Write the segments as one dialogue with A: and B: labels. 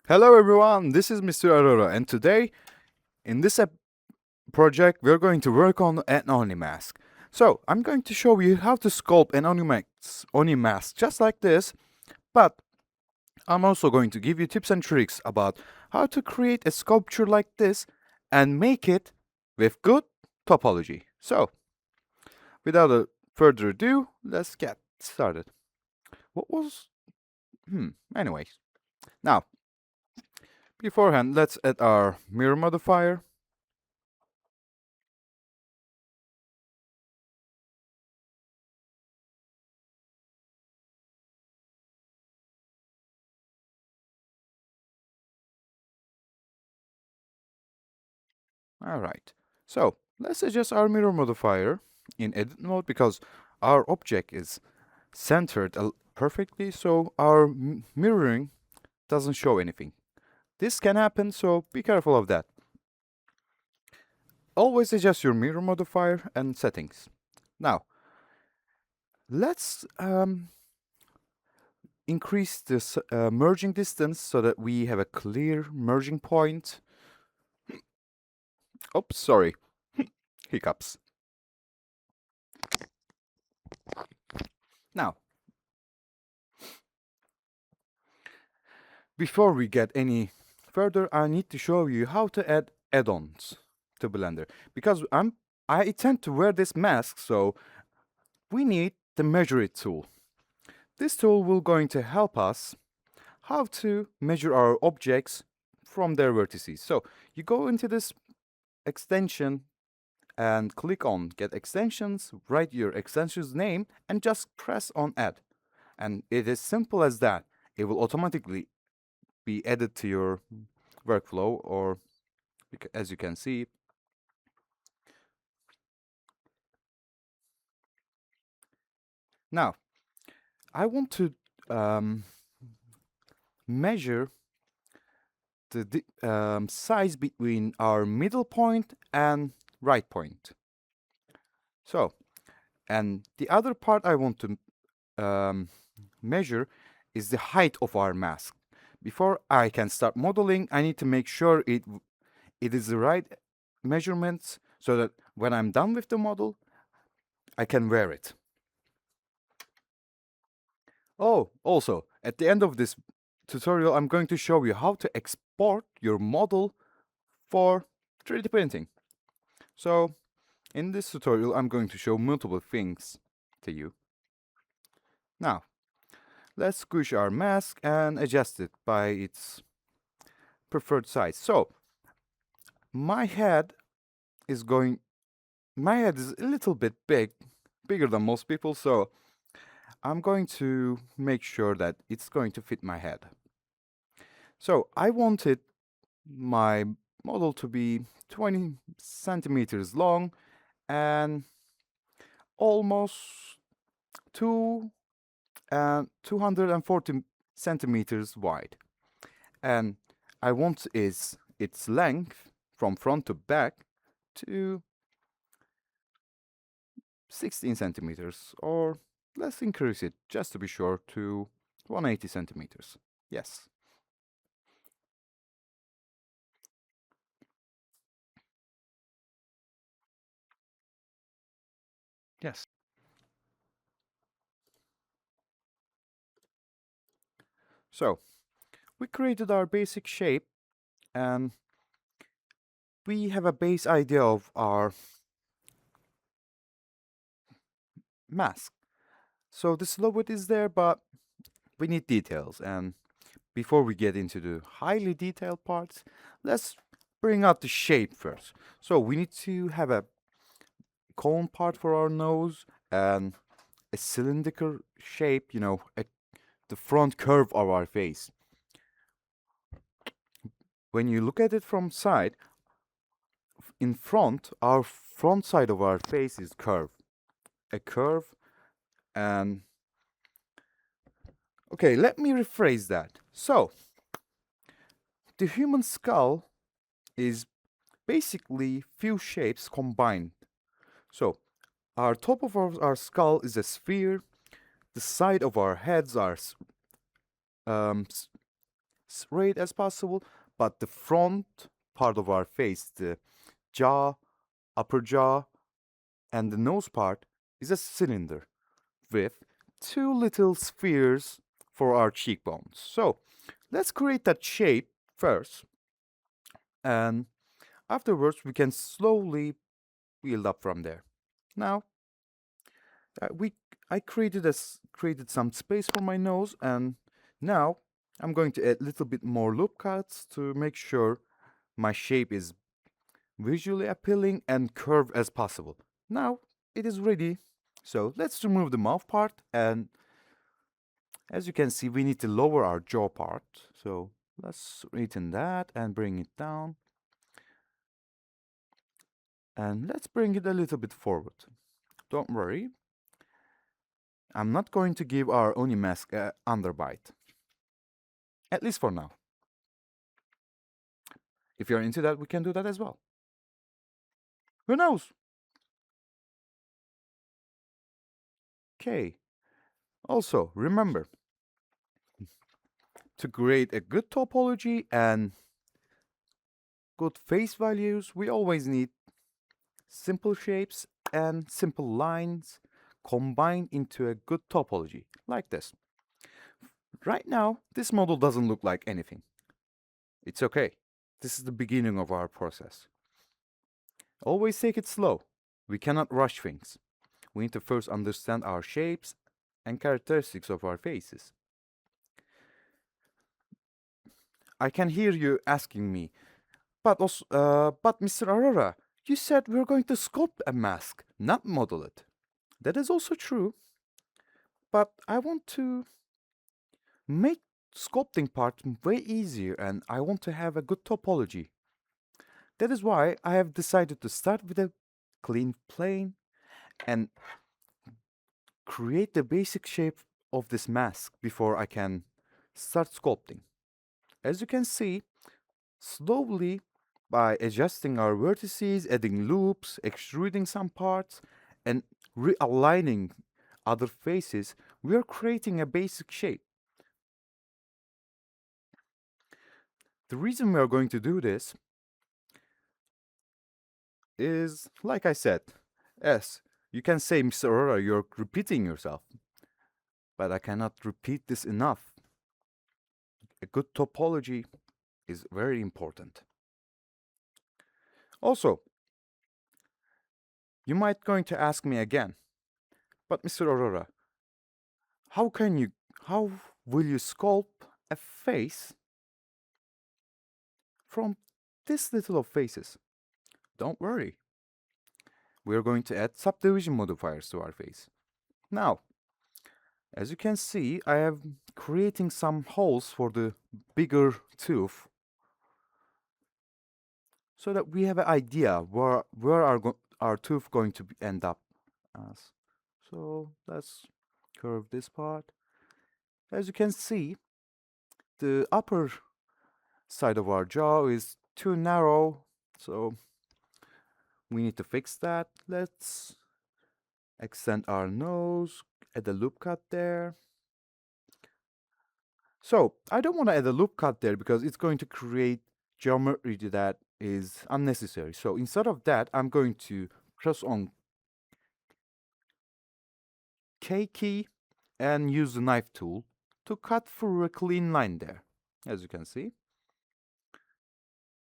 A: Hello everyone, this is Mr.arorora, and today in this project we're going to work on an onimask. So I'm going to show you how to sculpt an onimask just like this, but I'm also going to give you tips and tricks about how to create a sculpture like this and make it with good topology. So without further ado, let's get started. What was anyways. Now, beforehand, let's add our mirror modifier. Alright, so let's adjust our mirror modifier in edit mode because our object is centered perfectly, so our mirroring doesn't show anything. This can happen, so be careful of that. Always adjust your mirror modifier and settings. Now, let's increase this merging distance so that we have a clear merging point. Oops, sorry, hiccups. Now, before we get any further, I need to show you how to add add-ons to Blender because I tend to wear this mask, so we need the measure it tool. This tool will going to help us how to measure our objects from their vertices. So you go into this extension and click on get extensions, write your extension's name and just press on add. And it is simple as that. It will automatically be added to your workflow, or as you can see. Now, I want to measure the size between our middle point and right point. So, and the other part I want to measure is the height of our mask. Before I can start modeling, I need to make sure it is the right measurements so that when I'm done with the model, I can wear it. Oh, also, at the end of this tutorial, I'm going to show you how to export your model for 3D printing. So, in this tutorial, I'm going to show multiple things to you. Now, let's squish our mask and adjust it by its preferred size. So, my head is a little bit bigger than most people, so I'm going to make sure that it's going to fit my head. So I wanted my model to be 20 centimeters long and almost 240 centimeters wide. And I want its length from front to back to 16 centimeters, or let's increase it just to be sure to 180 centimeters. Yes. Yes. So we created our basic shape and we have a base idea of our mask. So the silhouette is there, but we need details. And before we get into the highly detailed parts, let's bring out the shape first. So we need to have a cone part for our nose and a cylindrical shape, the front curve of our face. When you look at it from side, in front, our front side of our face is curved. A curve and okay, let me rephrase that. So, the human skull is basically few shapes combined. So, our top of our skull is a sphere, the side of our heads are straight as possible, but the front part of our face, the jaw, upper jaw, and the nose part is a cylinder with two little spheres for our cheekbones. So let's create that shape first, and afterwards we can slowly build up from there. Now, we I created some space for my nose, and now I'm going to add a little bit more loop cuts to make sure my shape is visually appealing and curved as possible. Now it is ready. So let's remove the mouth part, and as you can see, we need to lower our jaw part. So let's straighten that and bring it down. And let's bring it a little bit forward. Don't worry, I'm not going to give our onimask a underbite. At least for now. If you're into that, we can do that as well. Who knows? Okay. Also, remember, to create a good topology and good face values, we always need simple shapes and simple lines combined into a good topology, like this. Right now, this model doesn't look like anything. It's okay. This is the beginning of our process. Always take it slow. We cannot rush things. We need to first understand our shapes and characteristics of our faces. I can hear you asking me, but Mr. Aurora, you said we're going to sculpt a mask, not model it. That is also true, but I want to make sculpting part way easier and I want to have a good topology. That is why I have decided to start with a clean plane and create the basic shape of this mask before I can start sculpting. As you can see, slowly by adjusting our vertices, adding loops, extruding some parts, and realigning other faces, we are creating a basic shape. The reason we are going to do this is, like I said, yes, you can say, Mr. Aurora, you're repeating yourself, but I cannot repeat this enough. A good topology is very important. Also, you might going to ask me again, but Mr. Aurora, how can you, how will you sculpt a face from this little of faces? Don't worry. We're going to add subdivision modifiers to our face. Now, as you can see, I am creating some holes for the bigger tooth so that we have an idea where our tooth going to end up as. So let's curve this part. As you can see, the upper side of our jaw is too narrow, so we need to fix that. Let's extend our nose, add a loop cut there. So I don't want to add a loop cut there because it's going to create geometry that is unnecessary. So instead of that, I'm going to press on K key and use the knife tool to cut through a clean line there, as you can see.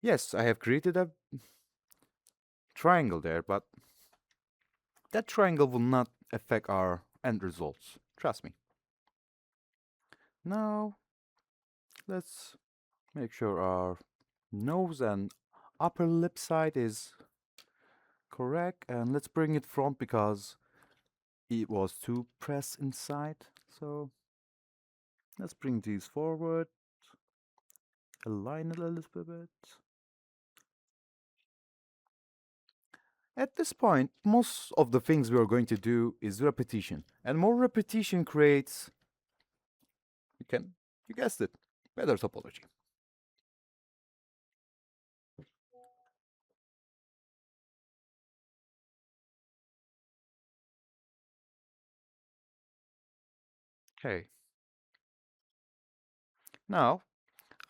A: Yes, I have created a triangle there, but that triangle will not affect our end results. Trust me. Now, let's make sure our nose and upper lip side is correct, and let's bring it front because it was too pressed inside. So let's bring these forward, align it a little bit. At this point, most of the things we are going to do is repetition, and more repetition creates, you guessed it, better topology. Okay. Now,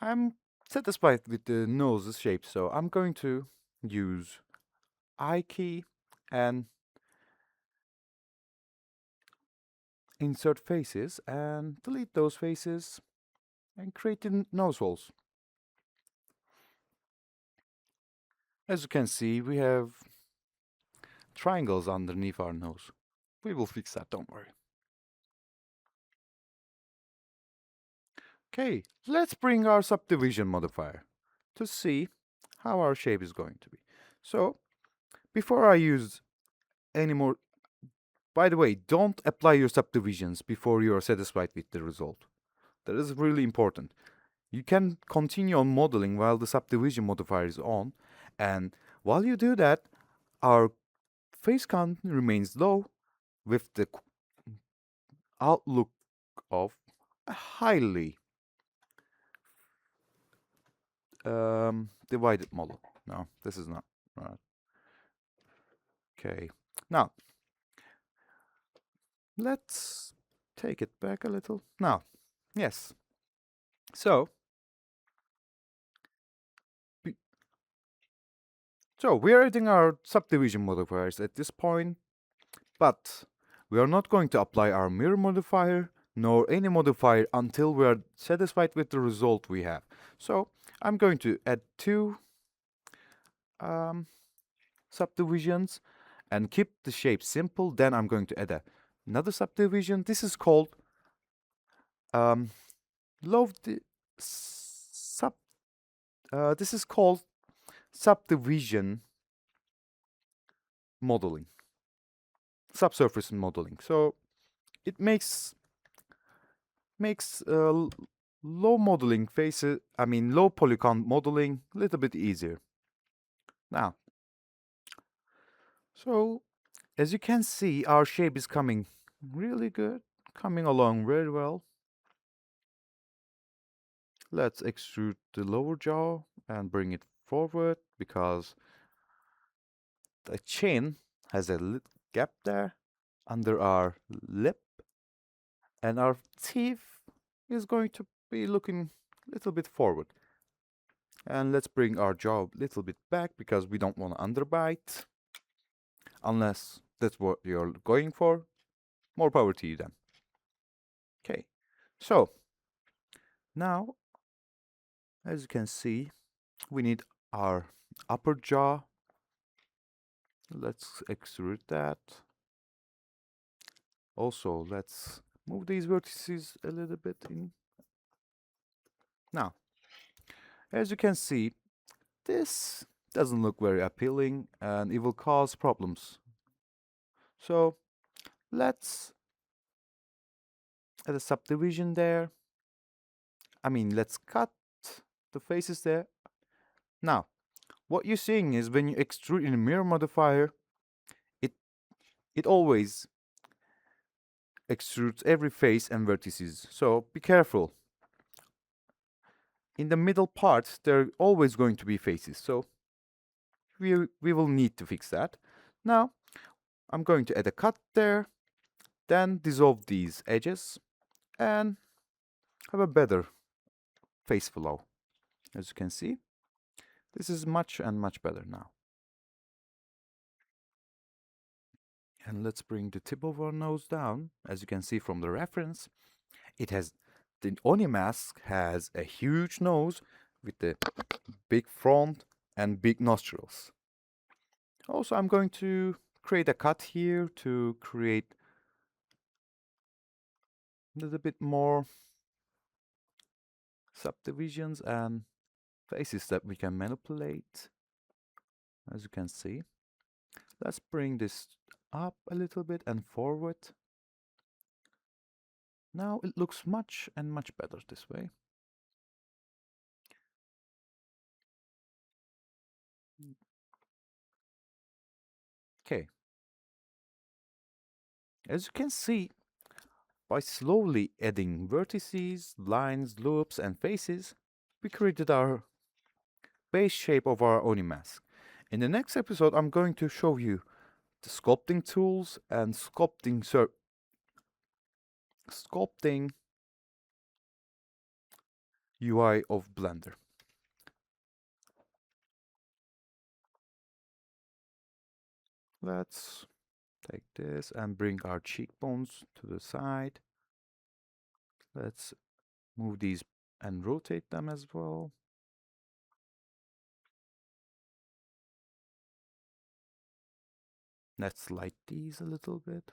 A: I'm satisfied with the nose shape, so I'm going to use I key and insert faces and delete those faces and create the nose holes. As you can see, we have triangles underneath our nose. We will fix that, don't worry. Okay, let's bring our subdivision modifier to see how our shape is going to be. So, before I use any more, by the way, don't apply your subdivisions before you are satisfied with the result. That is really important. You can continue on modeling while the subdivision modifier is on, and while you do that, our face count remains low with the outlook of a highly divided model. No, this is not right. Okay, now let's take it back a little. Now, yes. So, we are adding our subdivision modifiers at this point, but we are not going to apply our mirror modifier nor any modifier until we are satisfied with the result we have. So I'm going to add two subdivisions and keep the shape simple. Then I'm going to add another subdivision. This is called sub. This is called subdivision modeling, subsurface modeling. So it makes low modeling faces, low polygon modeling a little bit easier. Now, so as you can see, our shape is coming really good, coming along very well. Let's extrude the lower jaw and bring it forward because the chin has a little gap there under our lip, and our teeth is going to be looking a little bit forward. And let's bring our jaw a little bit back because we don't want to underbite. Unless that's what you're going for, more power to you then. Okay, so now, as you can see, we need our upper jaw. Let's extrude that. Also, let's move these vertices a little bit in. Now, as you can see, this doesn't look very appealing and it will cause problems. So let's add a subdivision there. Let's cut the faces there. Now, what you're seeing is when you extrude in a mirror modifier, it always extrudes every face and vertices. So be careful. In the middle part, there are always going to be faces. So we will need to fix that. Now, I'm going to add a cut there, then dissolve these edges and have a better face flow. As you can see, this is much and much better now. And let's bring the tip of our nose down. As you can see from the reference, the onimask has a huge nose with the big front and big nostrils. Also, I'm going to create a cut here to create a little bit more subdivisions and faces that we can manipulate. As you can see, let's bring this up a little bit and forward. Now it looks much and much better this way. Okay. As you can see, by slowly adding vertices, lines, loops, and faces, we created our base shape of our onimask. In the next episode, I'm going to show you the sculpting tools and sculpting UI of Blender. Let's take this and bring our cheekbones to the side. Let's move these and rotate them as well. Let's light these a little bit.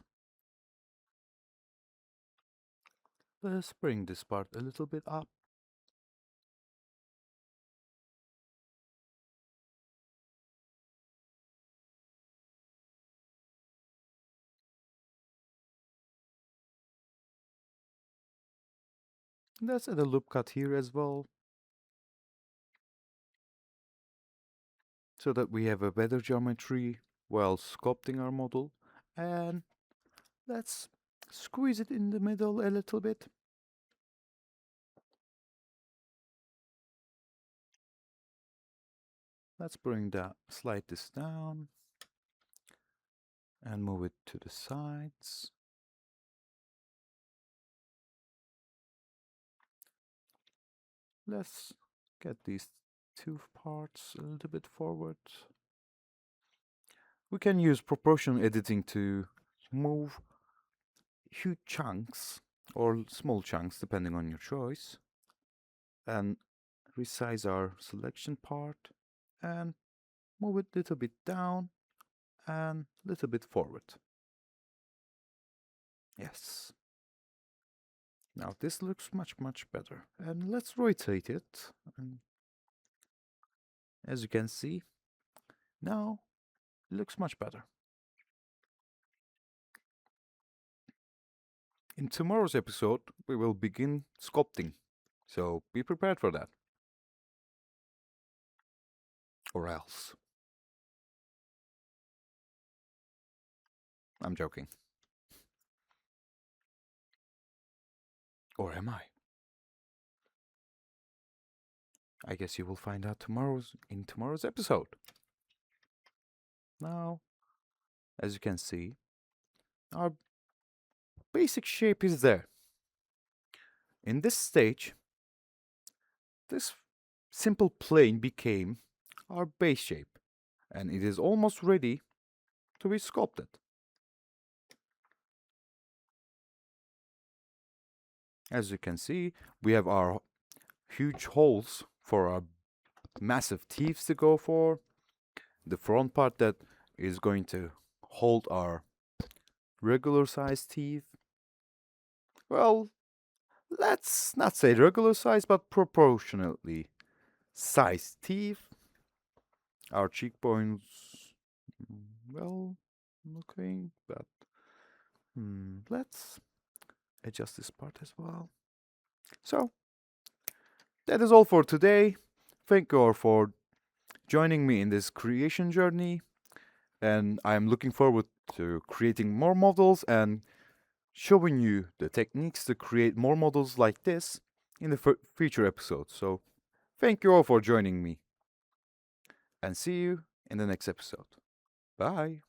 A: Let's bring this part a little bit up. Let's add a loop cut here as well, so that we have a better geometry while sculpting our model. And let's squeeze it in the middle a little bit. Let's slide this down and move it to the sides. Let's get these two parts a little bit forward. We can use proportional editing to move huge chunks or small chunks depending on your choice, and resize our selection part and move it a little bit down and a little bit forward. Yes. Now this looks much better, and let's rotate it. And as you can see, now it looks much better. In tomorrow's episode, we will begin sculpting, so be prepared for that. Or else. I'm joking. Or am I? I guess you will find out in tomorrow's episode. Now, as you can see, our basic shape is there. In this stage, this simple plane became our base shape, and it is almost ready to be sculpted. As you can see, we have our huge holes for our massive teeth to go for, the front part that is going to hold our regular sized teeth. Well, let's not say regular size, but proportionately sized teeth. Our cheekbones, well, looking, but let's adjust this part as well. So, that is all for today. Thank you all for joining me in this creation journey, and I'm looking forward to creating more models and showing you the techniques to create more models like this in the future episodes. So, thank you all for joining me, and see you in the next episode. Bye.